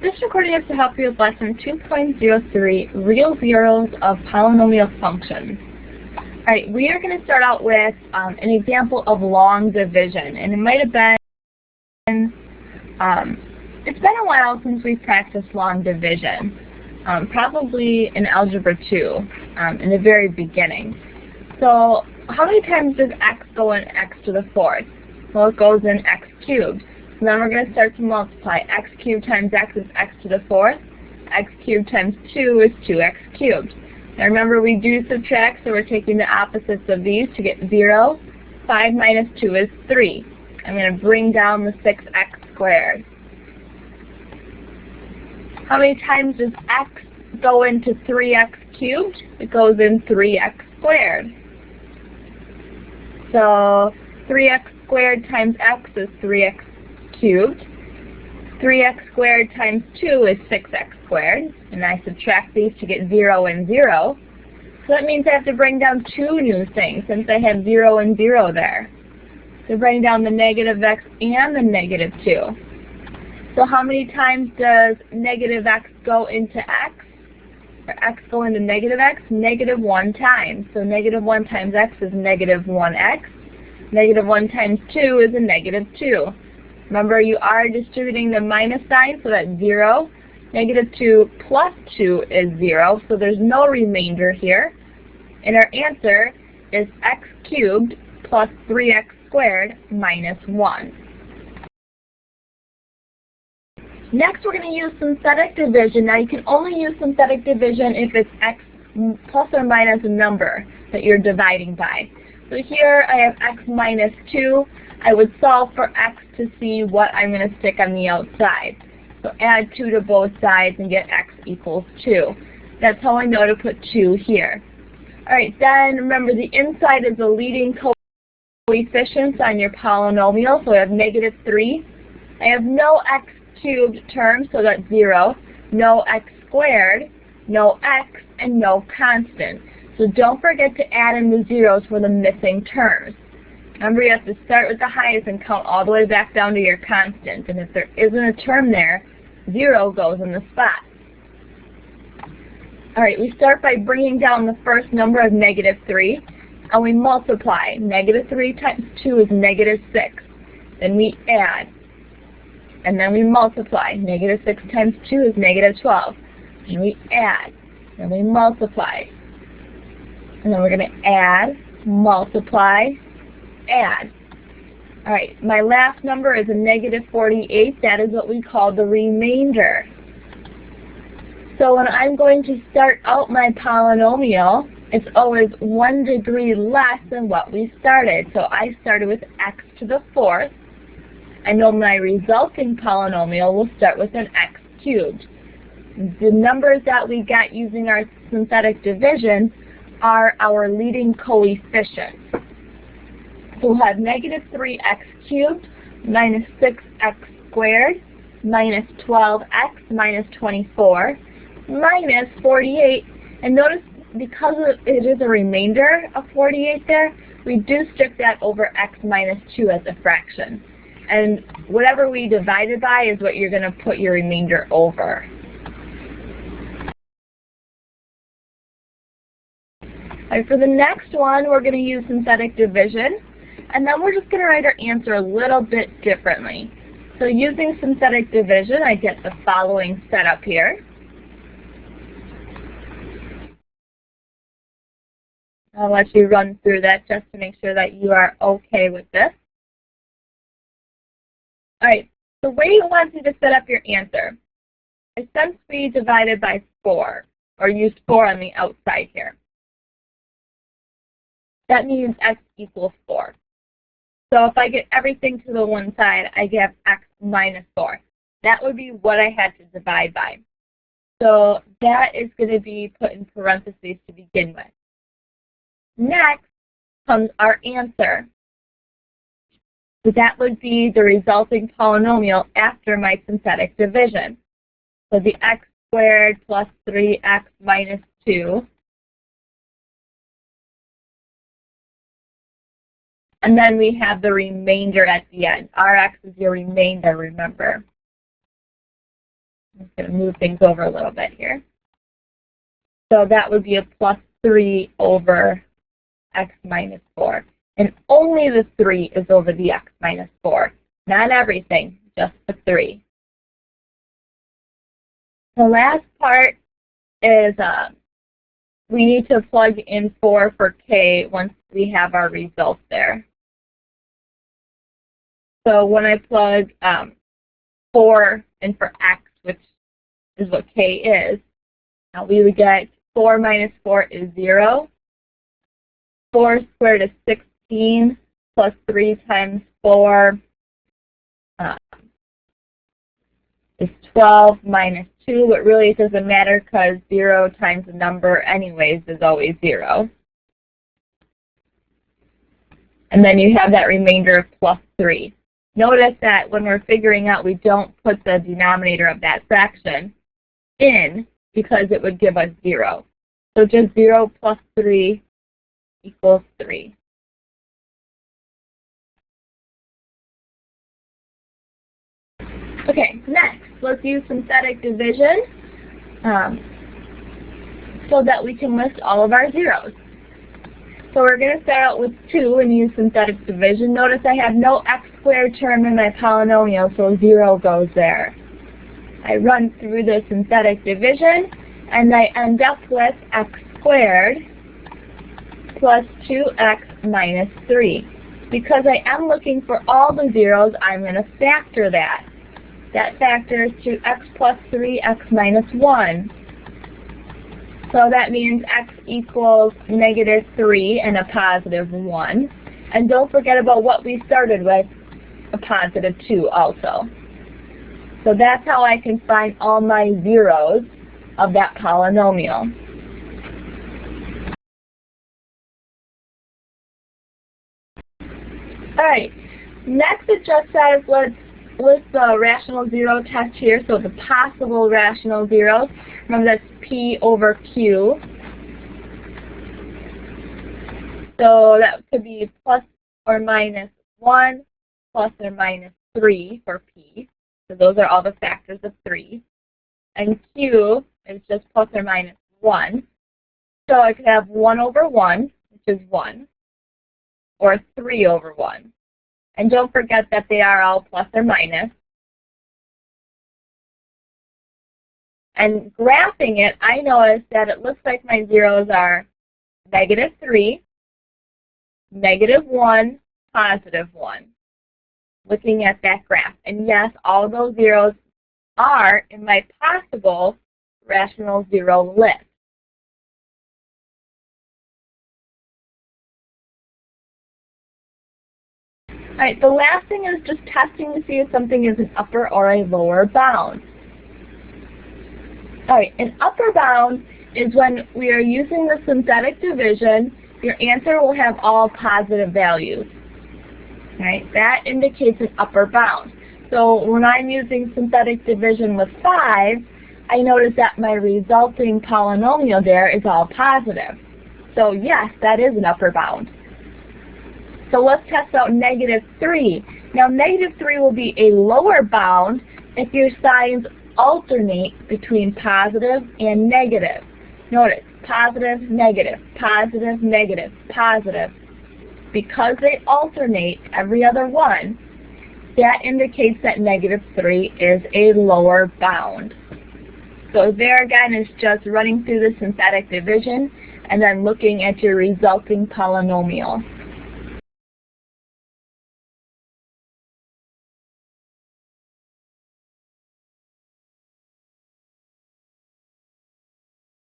This recording is to help you with lesson 2.03, Real Zeros of Polynomial Functions. Alright, we are going to start out with an example of long division, and it might have been, it's been a while since we practiced long division, probably in Algebra 2, in the very beginning. So, how many times does x go in x to the fourth? Well, it goes in x cubed. So then we're going to start to multiply. X cubed times x is x to the fourth. X cubed times 2 is 2x cubed. Now remember, we do subtract, so we're taking the opposites of these to get 0. 5 minus 2 is 3. I'm going to bring down the 6x squared. How many times does x go into 3x cubed? It goes in 3x squared. So 3x squared times x is 3x cubed. 3x squared times 2 is 6x squared. And I subtract these to get 0 and 0. So that means I have to bring down two new things since I have 0 and 0 there. So bring down the negative x and the negative 2. So how many times does negative x go into x? Or x go into negative x? Negative 1 times. So negative 1 times x is negative 1x. Negative 1 times 2 is a negative 2. Remember, you are distributing the minus sign, so that's 0. Negative 2 plus 2 is 0, so there's no remainder here. And our answer is x cubed plus 3x squared minus 1. Next, we're going to use synthetic division. Now, you can only use synthetic division if it's x plus or minus a number that you're dividing by. So here I have x minus 2. I would solve for x to see what I'm going to stick on the outside. So add 2 to both sides and get x equals 2. That's how I know to put 2 here. Alright, then remember the inside is the leading coefficients on your polynomial. So I have negative 3. I have no x cubed term, so that's 0. No x squared, no x, and no constant. So don't forget to add in the zeros for the missing terms. Remember, you have to start with the highest and count all the way back down to your constant. And if there isn't a term there, 0 goes in the spot. Alright, we start by bringing down the first number of negative 3, and we multiply. Negative 3 times 2 is negative 6. Then we add. And then we multiply. Negative 6 times 2 is negative 12. And we add. And we multiply. And then we're going to add, multiply, add. Alright, my last number is a negative 48. That is what we call the remainder. So when I'm going to start out my polynomial, it's always 1 degree less than what we started. So I started with x to the fourth. I know my resulting polynomial will start with an x cubed. The numbers that we got using our synthetic division are our leading coefficients. So we'll have negative 3x cubed minus 6x squared minus 12x minus 24 minus 48. And notice, because it is a remainder of 48 there, we do stick that over x minus 2 as a fraction. And whatever we divided by is what you're going to put your remainder over. Alright, for the next one, we're going to use synthetic division, and then we're just going to write our answer a little bit differently. So using synthetic division, I get the following setup here. I'll let you run through that just to make sure that you are okay with this. Alright, the way you want you to set up your answer is, since we divided by 4, or used 4 on the outside here, that means x equals 4. So if I get everything to the one side, I get x minus 4. That would be what I had to divide by. So that is going to be put in parentheses to begin with. Next comes our answer. So that would be the resulting polynomial after my synthetic division. So the x squared plus 3x minus 2. And then we have the remainder at the end. Rx is your remainder, remember. I'm just going to move things over a little bit here. So that would be a plus 3 over x minus 4. And only the 3 is over the x minus 4. Not everything, just the 3. The last part is we need to plug in 4 for k once we have our result there. So when I plug 4 in for x, which is what k is, now we would get 4 minus 4 is 0. 4 squared is 16, plus 3 times 4 is 12 minus 2, but really it doesn't matter because 0 times the number anyways is always 0. And then you have that remainder of plus 3. Notice that when we're figuring out, we don't put the denominator of that fraction in because it would give us 0. So just 0 plus 3 equals 3. Okay, next, let's use synthetic division so that we can list all of our zeros. So we're going to start out with 2 and use synthetic division. Notice I have no x squared term in my polynomial, so 0 goes there. I run through the synthetic division, and I end up with x squared plus 2x minus 3. Because I am looking for all the zeros, I'm going to factor that. That factors to x plus 3, x minus 1. So that means x equals negative 3 and a positive 1. And don't forget about what we started with, a positive 2 also. So that's how I can find all my zeros of that polynomial. Alright, next it just says let's list the rational zero test here, so the possible rational zeros. Remember that's P over Q. So that could be plus or minus 1, plus or minus 3 for P. So those are all the factors of 3. And Q is just plus or minus 1. So I could have 1 over 1, which is 1, or 3 over 1. And don't forget that they are all plus or minus. And graphing it, I noticed that it looks like my zeros are negative 3, negative 1, positive 1. Looking at that graph. And yes, all those zeros are in my possible rational zero list. Alright, the last thing is just testing to see if something is an upper or a lower bound. Alright, an upper bound is when we are using the synthetic division, your answer will have all positive values. Alright, that indicates an upper bound. So when I'm using synthetic division with 5, I notice that my resulting polynomial there is all positive. So yes, that is an upper bound. So let's test out negative 3. Now negative 3 will be a lower bound if your signs alternate between positive and negative. Notice, positive, negative, positive, negative, positive. Because they alternate every other one, that indicates that negative 3 is a lower bound. So there again is just running through the synthetic division and then looking at your resulting polynomial.